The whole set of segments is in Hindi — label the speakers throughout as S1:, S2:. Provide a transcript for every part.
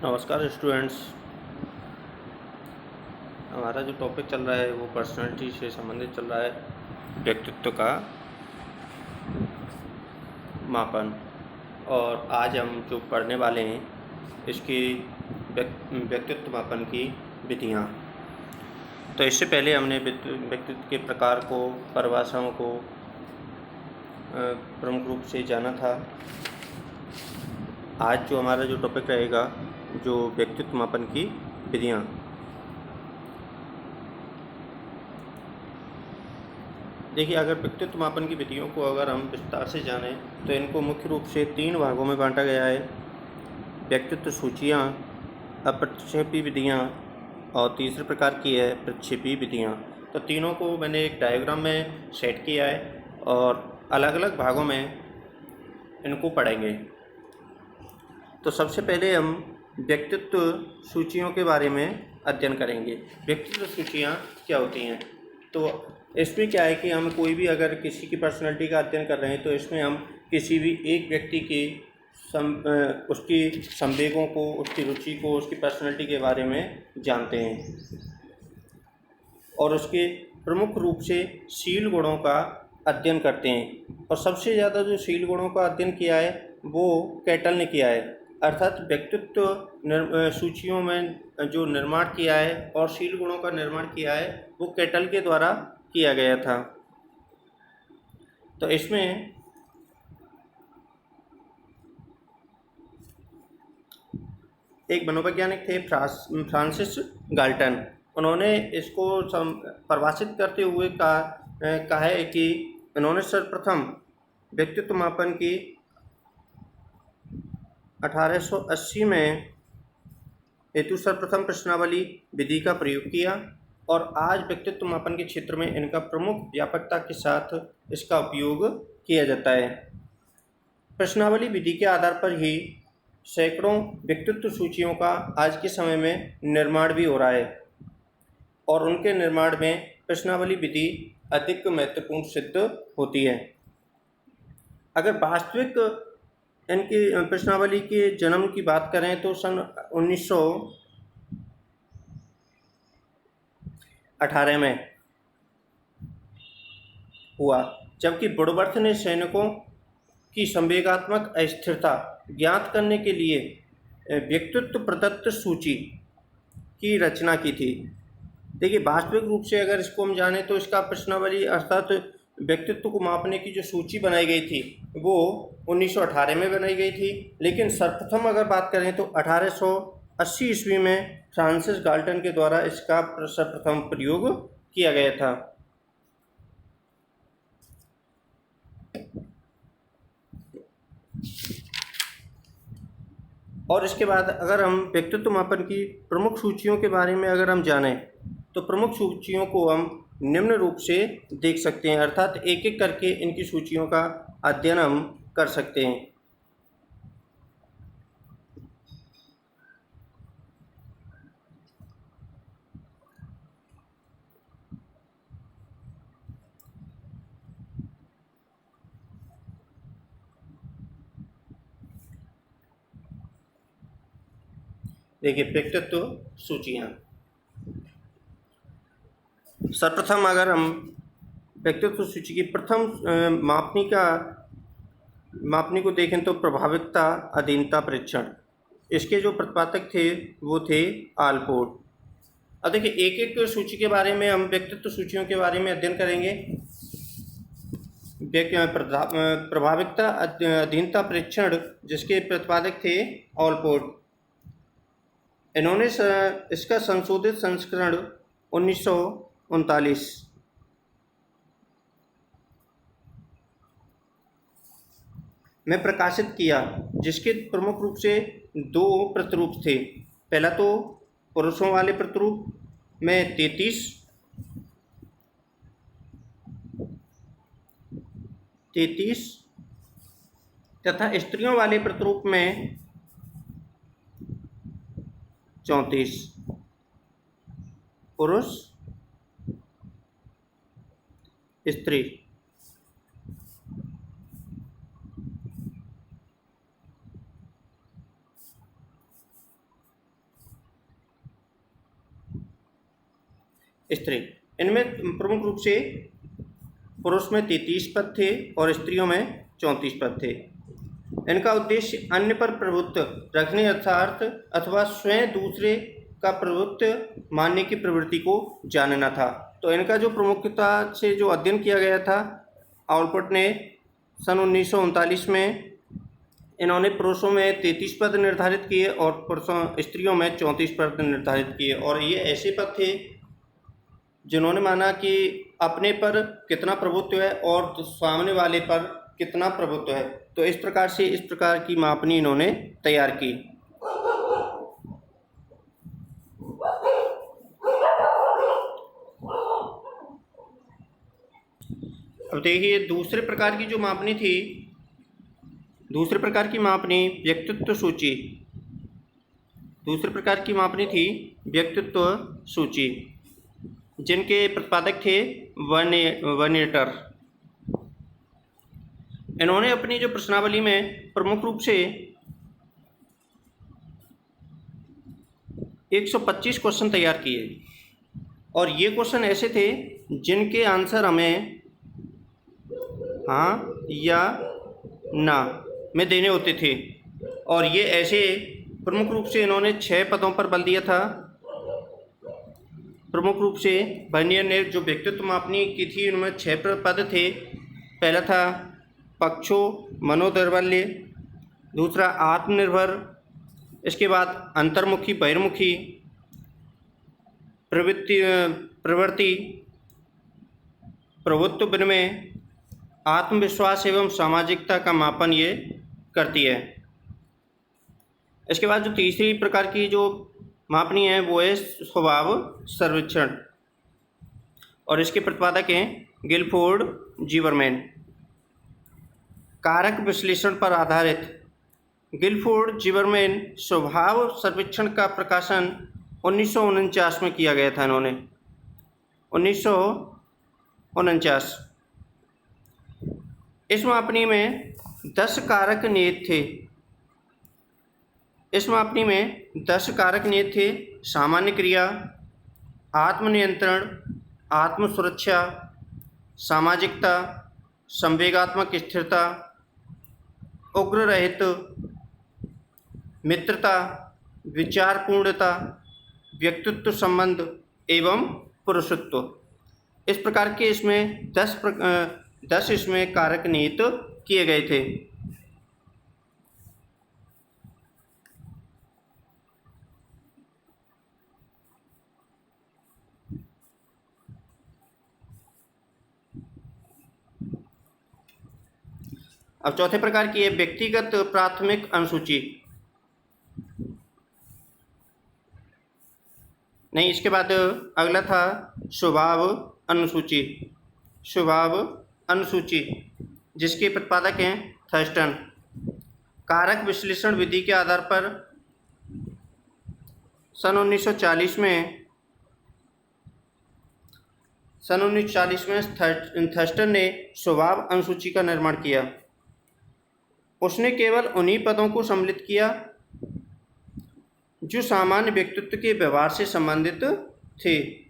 S1: नमस्कार स्टूडेंट्स। हमारा जो टॉपिक चल रहा है वो पर्सनालिटी से संबंधित चल रहा है, व्यक्तित्व का मापन। और आज हम जो पढ़ने वाले हैं इसकी व्यक्तित्व मापन की विधियाँ। तो इससे पहले हमने व्यक्तित्व के प्रकार को, परिभाषाओं को प्रमुख रूप से जाना था। आज जो हमारा जो टॉपिक रहेगा, जो व्यक्तित्व मापन की विधियाँ। देखिए, अगर व्यक्तित्व मापन की विधियों को अगर हम विस्तार से जानें तो इनको मुख्य रूप से 3 भागों में बांटा गया है: व्यक्तित्व सूचियाँ, अप्रक्षेपी विधियाँ और तीसरे प्रकार की है प्रक्षेपी विधियाँ। तो तीनों को मैंने एक डायग्राम में सेट किया है और अलग अलग भागों में इनको पढ़ेंगे। तो सबसे पहले हम व्यक्तित्व सूचियों के बारे में अध्ययन करेंगे। व्यक्तित्व सूचियाँ क्या होती हैं? तो इसमें क्या है कि हम कोई भी अगर किसी की पर्सनैलिटी का अध्ययन कर रहे हैं तो इसमें हम किसी भी एक व्यक्ति की उसकी संवेगों को, उसकी रुचि को, उसकी पर्सनैलिटी के बारे में जानते हैं और उसके प्रमुख रूप से शील गुणों का अध्ययन करते हैं। और सबसे ज़्यादा जो शील गुणों का अध्ययन किया है वो कैटल ने किया है। अर्थात व्यक्तित्व सूचियों में जो निर्माण किया है और शील गुणों का निर्माण किया है वो कैटल के द्वारा किया गया था। तो इसमें एक मनोवैज्ञानिक थे फ्रांसिस गाल्टन। उन्होंने इसको परिभाषित करते हुए कहा है कि उन्होंने सर्वप्रथम व्यक्तित्व मापन की 1880 में हेतु सर्वप्रथम प्रश्नावली विधि का प्रयोग किया और आज व्यक्तित्व मापन के क्षेत्र में इनका प्रमुख व्यापकता के साथ इसका उपयोग किया जाता है। प्रश्नावली विधि के आधार पर ही सैकड़ों व्यक्तित्व सूचियों का आज के समय में निर्माण भी हो रहा है और उनके निर्माण में प्रश्नावली विधि अधिक महत्वपूर्ण सिद्ध होती है। अगर वास्तविक इनकी प्रश्नावली के जन्म की बात करें तो सन 1918 में हुआ, जबकि वुडवर्थ ने सैनिकों की संवेगात्मक अस्थिरता ज्ञात करने के लिए व्यक्तित्व प्रदत्त सूची की रचना की थी। देखिए, वास्तविक रूप से अगर इसको हम जानें तो इसका प्रश्नावली अर्थात व्यक्तित्व को मापने की जो सूची बनाई गई थी वो 1918 में बनाई गई थी, लेकिन सर्वप्रथम अगर बात करें तो 1880 ईस्वी में फ्रांसिस गाल्टन के द्वारा इसका सर्वप्रथम प्रयोग किया गया था। और इसके बाद अगर हम व्यक्तित्व मापन की प्रमुख सूचियों के बारे में अगर हम जानें तो प्रमुख सूचियों को हम निम्न रूप से देख सकते हैं, अर्थात एक एक करके इनकी सूचियों का अध्ययन हम कर सकते हैं। देखिए, व्यक्तित्व सूचियाँ। सर्वप्रथम अगर हम व्यक्तित्व सूची की प्रथम मापनी को देखें तो प्रभाविकता अधीनता परीक्षण। इसके जो प्रतिपादक थे वो थे आलपोर्ट। अब देखिए, एक एक सूची के बारे में हम व्यक्तित्व सूचियों के बारे में अध्ययन करेंगे। प्रभाविकता अधीनता परीक्षण जिसके प्रतिपादक थे ऑलपोर्ट। इन्होंने इसका संशोधित संस्करण 1939 में प्रकाशित किया, जिसके प्रमुख रूप से 2 प्रतिरूप थे। पहला तो पुरुषों वाले प्रतिरूप में 33 तथा स्त्रियों वाले प्रतिरूप में 34। पुरुष स्त्री। स्त्री। इनमें प्रमुख रूप से पुरुष में 33 पद थे और स्त्रियों में 34 पद थे। इनका उद्देश्य अन्य पर प्रभुत्व रखने अर्थात अथवा स्वयं दूसरे का प्रभुत्व मानने की प्रवृत्ति को जानना था। तो इनका जो प्रमुखता से जो अध्ययन किया गया था, ऑलपोर्ट ने सन 1939 में इन्होंने पुरुषों में 33 पद निर्धारित किए और स्त्रियों में 34 पद निर्धारित किए। और ये ऐसे पद थे जिन्होंने माना कि अपने पर कितना प्रभुत्व है और सामने वाले पर कितना प्रभुत्व है। तो इस प्रकार से इस प्रकार की मापनी इन्होंने तैयार की। अब देखिए दूसरे प्रकार की जो मापनी थी, दूसरे प्रकार की मापनी व्यक्तित्व सूची। दूसरे प्रकार की मापनी थी व्यक्तित्व सूची, जिनके प्रतिपादक थे वर्नेटर। इन्होंने अपनी जो प्रश्नावली में प्रमुख रूप से 125 क्वेश्चन तैयार किए और ये क्वेश्चन ऐसे थे जिनके आंसर हमें हाँ या ना में देने होते थे। और ये ऐसे प्रमुख रूप से इन्होंने 6 पदों पर बल दिया था। प्रमुख रूप से वर्नियर ने जो व्यक्तित्व मापनी की थी उनमें 6 पद थे। पहला था पक्षो मनोदौर्बल्य, दूसरा आत्मनिर्भर, इसके बाद अंतर्मुखी बहिर्मुखी, प्रवृत्ति, प्रभुत्व विनिमय, आत्मविश्वास एवं सामाजिकता का मापन ये करती है। इसके बाद जो तीसरी प्रकार की जो मापनी है वो है स्वभाव सर्वेक्षण और इसके प्रतिपादक हैं गिलफोर्ड ज़िमरमैन। कारक विश्लेषण पर आधारित गिलफोर्ड ज़िमरमैन स्वभाव सर्वेक्षण का प्रकाशन 1949 में किया गया था। इन्होंने 1949 इस मापनी में 10 कारक निहित थे। इस मापनी में 10 कारक निहित थे। सामान्य क्रिया, आत्मनियंत्रण, आत्मसुरक्षा, सामाजिकता, संवेगात्मक स्थिरता, उग्र रहित, मित्रता, विचारपूर्णता, व्यक्तित्व संबंध एवं पुरुषत्व। इस प्रकार के इसमें 10 इसमें कारक निहित किए गए थे। अब चौथे प्रकार की है व्यक्तिगत प्राथमिक अनुसूची। नहीं, इसके बाद अगला था स्वभाव अनुसूची। स्वभाव अनुसूची जिसके प्रतिपादक हैं थर्स्टन। कारक विश्लेषण विधि के आधार पर सन 1940 में थर्स्टन ने स्वभाव अनुसूची का निर्माण किया। उसने केवल उन्हीं पदों को सम्मिलित किया जो सामान्य व्यक्तित्व के व्यवहार से संबंधित थे।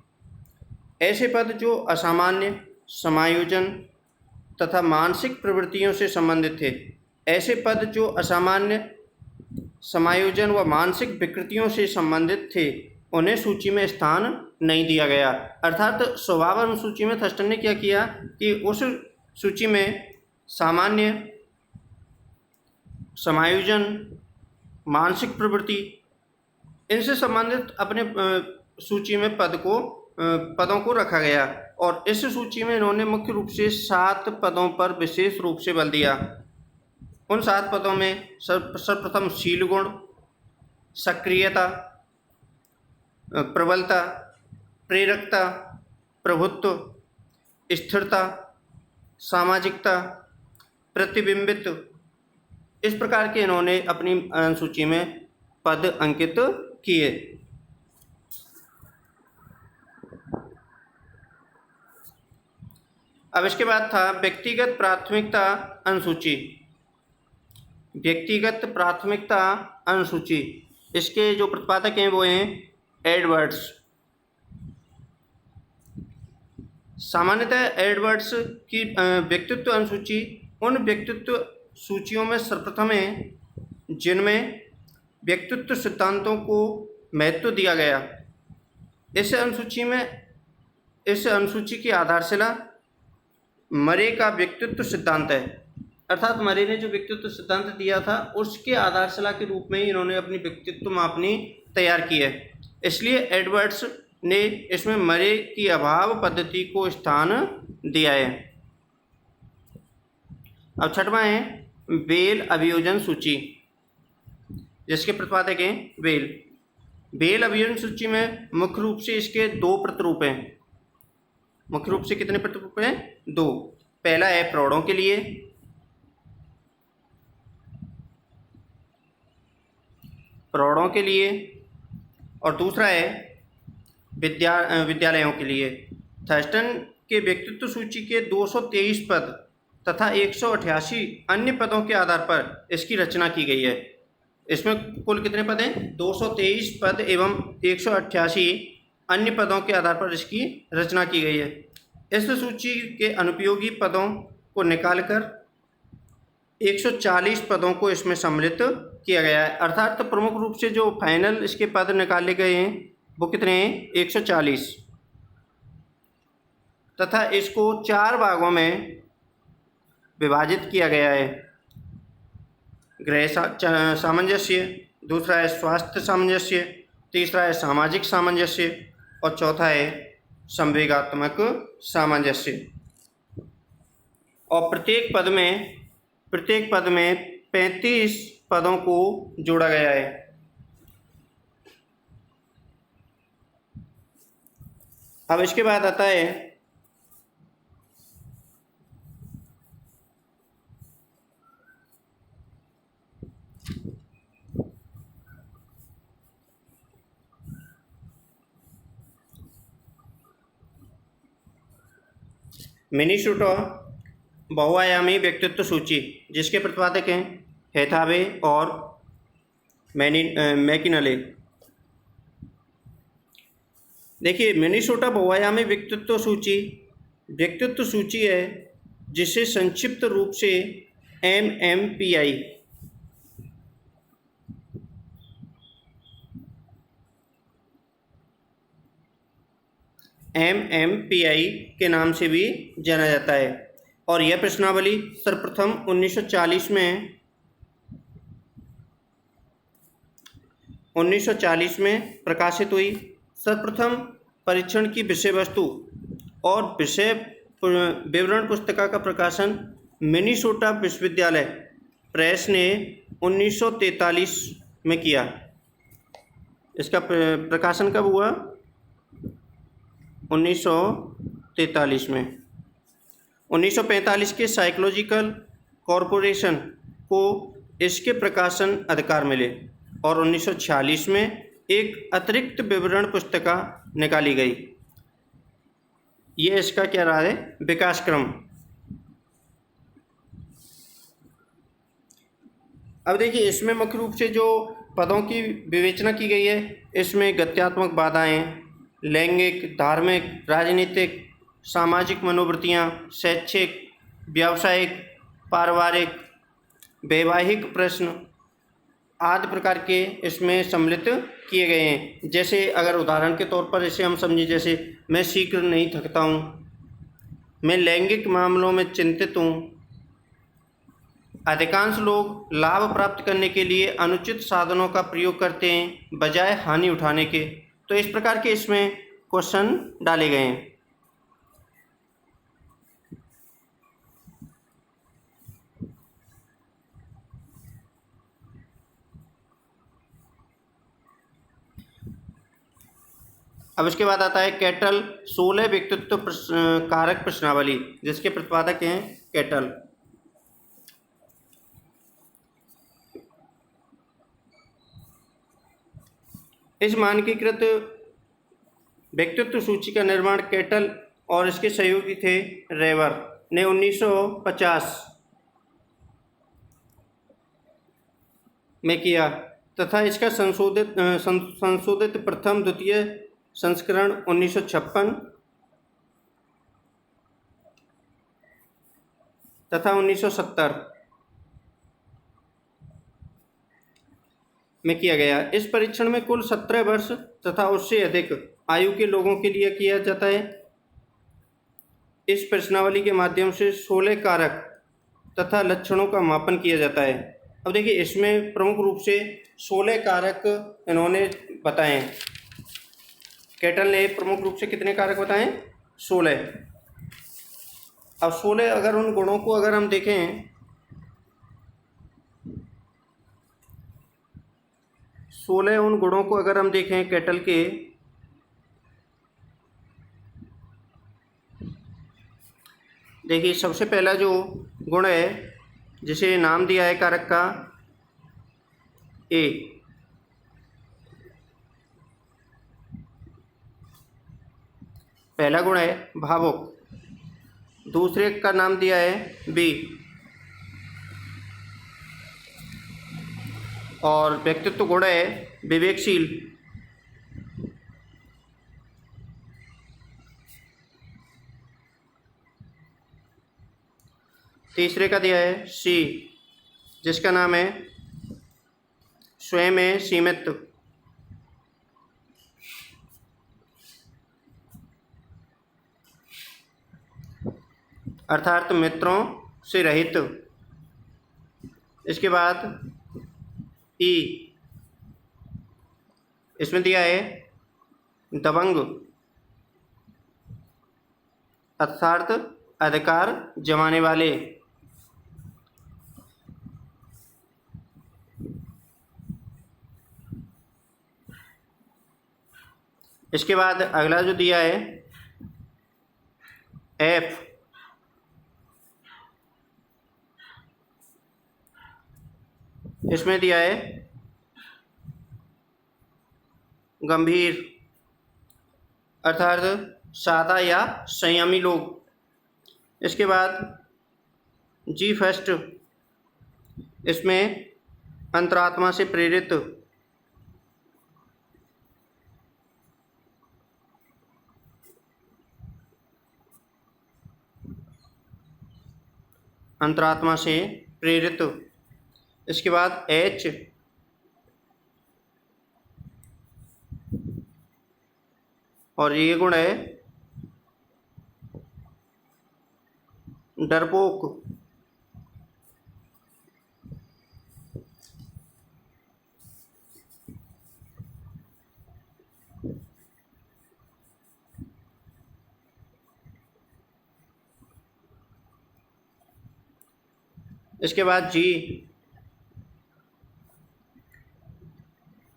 S1: ऐसे पद जो असामान्य, समायोजन तथा मानसिक प्रवृत्तियों से संबंधित थे। ऐसे पद जो असामान्य, समायोजन व मानसिक विकृतियों से संबंधित थे उन्हें सूची में स्थान नहीं दिया गया। अर्थात स्वभाव अनुसूची में थर्स्टन ने क्या किया कि उस सूची में सामान्य, समायोजन, मानसिक प्रवृत्ति इनसे संबंधित अपने सूची में पदों को रखा गया। और इस सूची में इन्होंने मुख्य रूप से 7 पदों पर विशेष रूप से बल दिया। उन 7 पदों में सर्वप्रथम शील गुण, सक्रियता, प्रबलता, प्रेरकता, प्रभुत्व, स्थिरता, सामाजिकता, प्रतिबिंबित, इस प्रकार के इन्होंने अपनी सूची में पद अंकित किए। अब इसके बाद था व्यक्तिगत प्राथमिकता अनुसूची। व्यक्तिगत प्राथमिकता अनुसूची इसके जो प्रतिपादक हैं वो हैं एडवर्ड्स। सामान्यतः एडवर्ड्स की व्यक्तित्व अनुसूची उन व्यक्तित्व सूचियों में सर्वप्रथम है जिनमें व्यक्तित्व सिद्धांतों को महत्व दिया गया। इस अनुसूची की आधारशिला मरे का व्यक्तित्व सिद्धांत है, अर्थात मरे ने जो व्यक्तित्व सिद्धांत दिया था उसके आधारशिला के रूप में ही इन्होंने अपनी व्यक्तित्व मापनी तैयार की है। इसलिए एडवर्ड्स ने इसमें मरे की अभाव पद्धति को स्थान दिया है। अब छठवां है बेल अभियोजन सूची, जिसके प्रतिपादक हैं बेल अभियोजन सूची में मुख्य रूप से इसके दो प्रतिरूप हैं। मुख्य रूप से कितने प्रतिरूप हैं? दो। पहला है प्रौढ़ों के लिए, और दूसरा है विद्यालयों के लिए। थर्स्टन के व्यक्तित्व सूची के 223 पद तथा 188 अन्य पदों के आधार पर इसकी रचना की गई है। इसमें कुल कितने पद हैं? 223 पद एवं 188 अन्य पदों के आधार पर इसकी रचना की गई है। इस सूची के अनुपयोगी पदों को निकालकर 140 पदों को इसमें सम्मिलित किया गया है। अर्थात प्रमुख रूप से जो फाइनल इसके पद निकाले गए हैं वो कितने हैं? 140, तथा इसको 4 भागों में विभाजित किया गया है। गृह सामंजस्य, दूसरा है स्वास्थ्य सामंजस्य, तीसरा है सामाजिक सामंजस्य और चौथा है संवेगात्मक सामंजस्य। और प्रत्येक पद में 35 पदों को जोड़ा गया है। अब इसके बाद आता है मिनीसोटा बहुआयामी व्यक्तित्व सूची, जिसके प्रतिपादक हैं हैथावे और मैकिनले। देखिए, मिनीसोटा बहुआयामी व्यक्तित्व सूची है जिसे संक्षिप्त रूप से MMPI के नाम से भी जाना जाता है। और यह प्रश्नावली सर्वप्रथम 1940 में प्रकाशित हुई। सर्वप्रथम परीक्षण की विषय वस्तु और विषय विवरण पुस्तिका का प्रकाशन मिनीसोटा विश्वविद्यालय प्रेस ने 1943 में किया। इसका प्रकाशन कब हुआ? 1943 में। 1945 के साइकोलॉजिकल कॉरपोरेशन को इसके प्रकाशन अधिकार मिले और 1946 में एक अतिरिक्त विवरण पुस्तिका निकाली गई। ये इसका क्या रहा है? विकास क्रम। अब देखिए, इसमें मुख्य रूप से जो पदों की विवेचना की गई है, इसमें गत्यात्मक बाधाएं, लैंगिक, धार्मिक, राजनीतिक, सामाजिक मनोवृत्तियाँ, शैक्षिक, व्यावसायिक, पारिवारिक, वैवाहिक प्रश्न आदि प्रकार के इसमें सम्मिलित किए गए हैं। जैसे अगर उदाहरण के तौर पर इसे हम समझें, जैसे मैं शीघ्र नहीं थकता हूँ, मैं लैंगिक मामलों में चिंतित हूँ, अधिकांश लोग लाभ प्राप्त करने के लिए अनुचित साधनों का प्रयोग करते हैं बजाय हानि उठाने के। तो इस प्रकार के इसमें क्वेश्चन डाले गए हैं। अब इसके बाद आता है कैटल 16 व्यक्तित्व कारक प्रश्नावली, जिसके प्रतिपादक हैं कैटल। इस मानकीकृत व्यक्तित्व सूची का निर्माण कैटल और इसके सहयोगी थे रेवर ने 1950 में किया तथा इसका संशोधित प्रथम द्वितीय संस्करण 1956 तथा 1970 में किया गया। इस परीक्षण में कुल 17 वर्ष तथा उससे अधिक आयु के लोगों के लिए किया जाता है। इस प्रश्नावली के माध्यम से 16 कारक तथा लक्षणों का मापन किया जाता है। अब देखिए, इसमें प्रमुख रूप से 16 कारक इन्होंने बताए। कैटल ने प्रमुख रूप से कितने कारक बताए? 16। अब 16 अगर उन गुणों को अगर हम देखें, 16 उन गुणों को अगर हम देखें कैटल के, देखिए सबसे पहला जो गुण है जिसे नाम दिया है कारक का ए, पहला गुण है भावुक। दूसरे का नाम दिया है बी, और व्यक्तित्व गुण है विवेकशील। तीसरे का दिया है सी, जिसका नाम है स्वयं में सीमित। अर्थात मित्रों से रहित। इसके बाद ई, इसमें दिया है दबंग, अर्थात अधिकार जमाने वाले। इसके बाद अगला जो दिया है एफ, इसमें दिया है गंभीर, अर्थात सादा या संयमी लोग। इसके बाद जी फर्स्ट, इसमें अंतरात्मा से प्रेरित। अंतरात्मा से प्रेरित। इसके बाद एच, और ये गुण है डरपोक। इसके बाद जी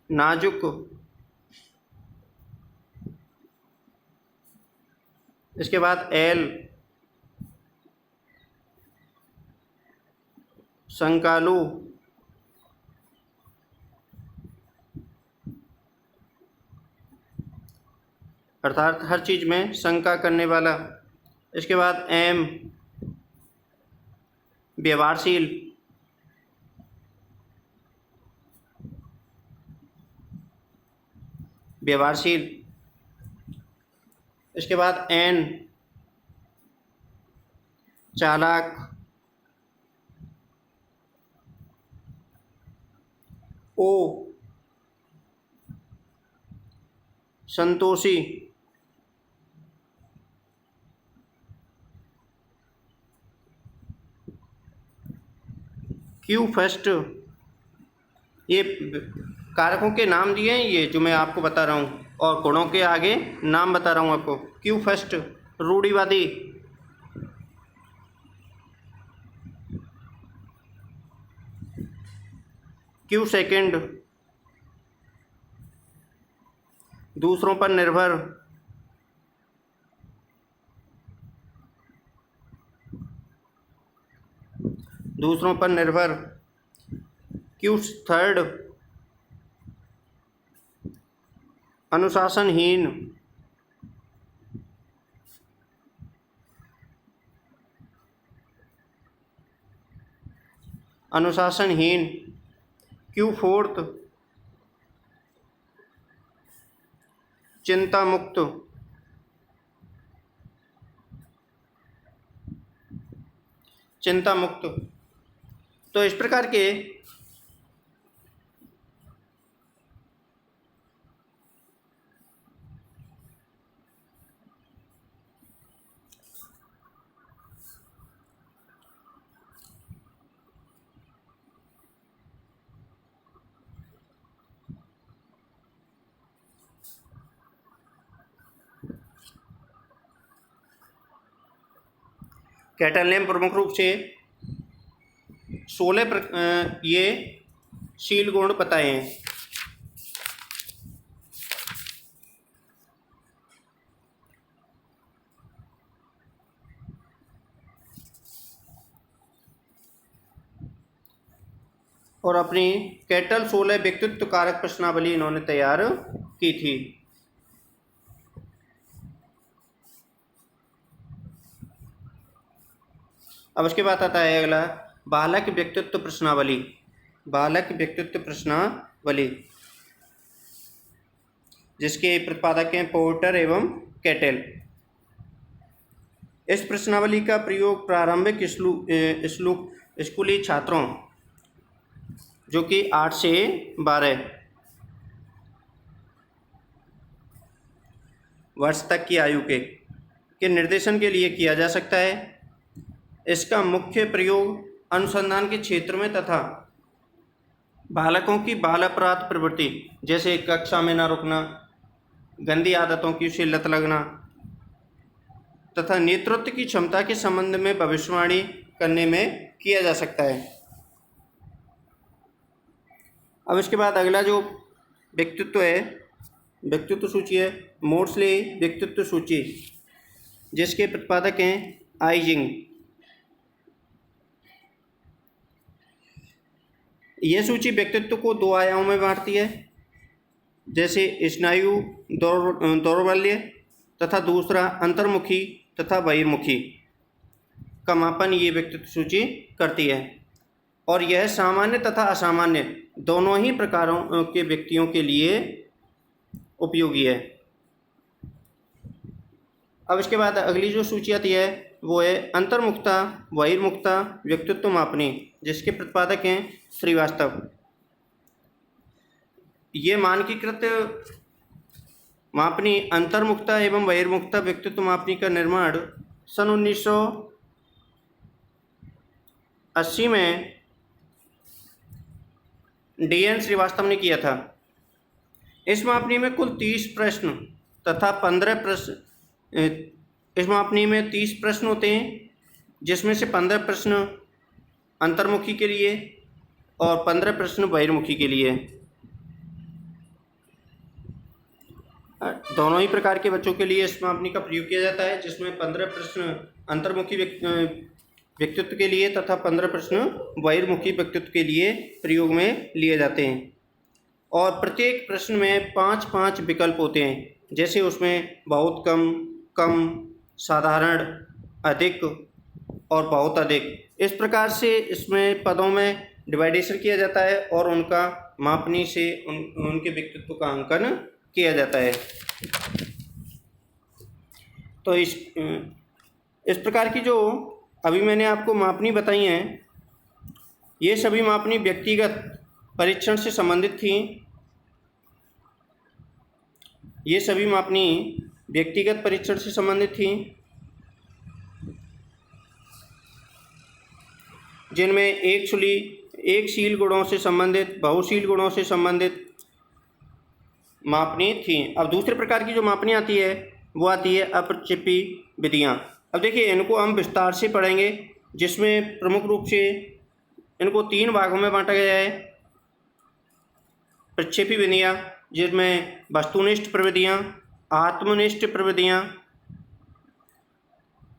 S1: नाजुक। इसके बाद एल संकालू। अर्थात हर चीज में शंका करने वाला। इसके बाद एम व्यवहारशील। व्यवहारशील। इसके बाद एन चालाक। ओ संतोषी। क्यू फर्स्ट। ये कारकों के नाम दिए हैं, ये जो मैं आपको बता रहा हूँ, और गुणों के आगे नाम बता रहा हूँ आपको। क्यू फर्स्ट रूढ़िवादी। क्यू सेकंड दूसरों पर निर्भर। दूसरों पर निर्भर। क्यू थर्ड अनुशासनहीन। अनुशासनहीन। क्यू फोर्थ चिंता मुक्त। चिंता मुक्त। तो इस प्रकार के कैटल ने प्रमुख रूप से 16 ये शील गुण बताए हैं। और अपनी कैटल 16 व्यक्तित्व कारक प्रश्नावली इन्होंने तैयार की थी। अब उसके बाद आता है अगला बालक व्यक्तित्व प्रश्नावली। बालक व्यक्तित्व प्रश्नावली जिसके प्रतिपादक हैं पोर्टर एवं कैटल। इस प्रश्नावली का प्रयोग प्रारंभिक स्कूली छात्रों जो कि 8 से 12 वर्ष तक की आयु के निर्देशन के लिए किया जा सकता है। इसका मुख्य प्रयोग अनुसंधान के क्षेत्र में तथा बालकों की बाल अपराध प्रवृत्ति जैसे कक्षा में न रुकना, गंदी आदतों की उसे लत लगना तथा नेतृत्व की क्षमता के संबंध में भविष्यवाणी करने में किया जा सकता है। अब इसके बाद अगला जो व्यक्तित्व है, व्यक्तित्व सूची है मोड्सले व्यक्तित्व सूची जिसके प्रतिपादक हैं आइजिंग। यह सूची व्यक्तित्व को 2 आयामों में बांटती है, जैसे स्नायु दौर्बल्य तथा दूसरा अंतर्मुखी तथा बहिर्मुखी का मापन ये व्यक्तित्व सूची करती है। और यह सामान्य तथा असामान्य दोनों ही प्रकारों के व्यक्तियों के लिए उपयोगी है। अब इसके बाद अगली जो सूची आती है वो है अंतर्मुखता बहिर्मुखता व्यक्तित्व मापनी जिसके प्रतिपादक हैं श्रीवास्तव। ये मानकीकृत मापनी अंतर्मुखता एवं बहिर्मुखता व्यक्तित्व मापनी का निर्माण सन 1980 में D.N. श्रीवास्तव ने किया था। इस मापनी में कुल 30 प्रश्न तथा 15 प्रश्न इस मापनी में 30 प्रश्न होते हैं, जिसमें से 15 प्रश्न अंतर्मुखी के लिए और 15 प्रश्न बहिर्मुखी के लिए। दोनों ही प्रकार के बच्चों के लिए इस मापनी का प्रयोग किया जाता है, जिसमें 15 प्रश्न अंतर्मुखी व्यक्तित्व के लिए तथा 15 प्रश्न बहिर्मुखी व्यक्तित्व के लिए प्रयोग में लिए जाते हैं। और प्रत्येक प्रश्न में 5-5 विकल्प होते हैं, जैसे उसमें बहुत कम, कम, साधारण, अधिक और बहुत अधिक। इस प्रकार से इसमें पदों में डिवाइडेशन किया जाता है और उनका मापनी से उनके व्यक्तित्व का अंकन किया जाता है। तो इस प्रकार की जो अभी मैंने आपको मापनी बताई हैं, ये सभी मापनी व्यक्तिगत परीक्षण से संबंधित थी। ये सभी मापनी व्यक्तिगत परीक्षण से संबंधित थी, जिनमें एक शील गुणों से संबंधित, बहुशील गुणों से संबंधित मापनी थी। अब दूसरे प्रकार की जो मापनी आती है वो आती है अप्रक्षेपी विधियाँ। अब देखिए इनको हम विस्तार से पढ़ेंगे, जिसमें प्रमुख रूप से इनको 3 भागों में बांटा गया है। प्रक्षेपी विधियाँ जिसमें वस्तुनिष्ठ प्रविधियाँ, आत्मनिष्ठ प्रविधियाँ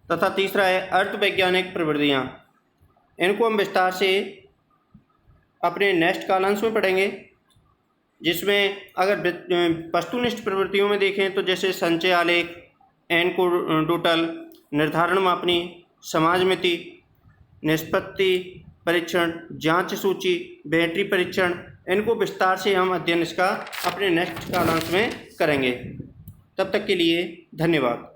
S1: तथा तीसरा है अर्धवैज्ञानिक प्रविधियाँ। इनको हम विस्तार से अपने नेक्स्ट कालांश में पढ़ेंगे, जिसमें अगर वस्तुनिष्ठ प्रवृत्तियों में देखें तो जैसे संचय आलेख, एनकोडोटल, निर्धारण मापनी, समाजमिति, निष्पत्ति परीक्षण, जांच सूची, बैटरी परीक्षण, इनको विस्तार से हम अध्ययन इसका अपने नेक्स्ट कालांश में करेंगे। तब तक के लिए धन्यवाद।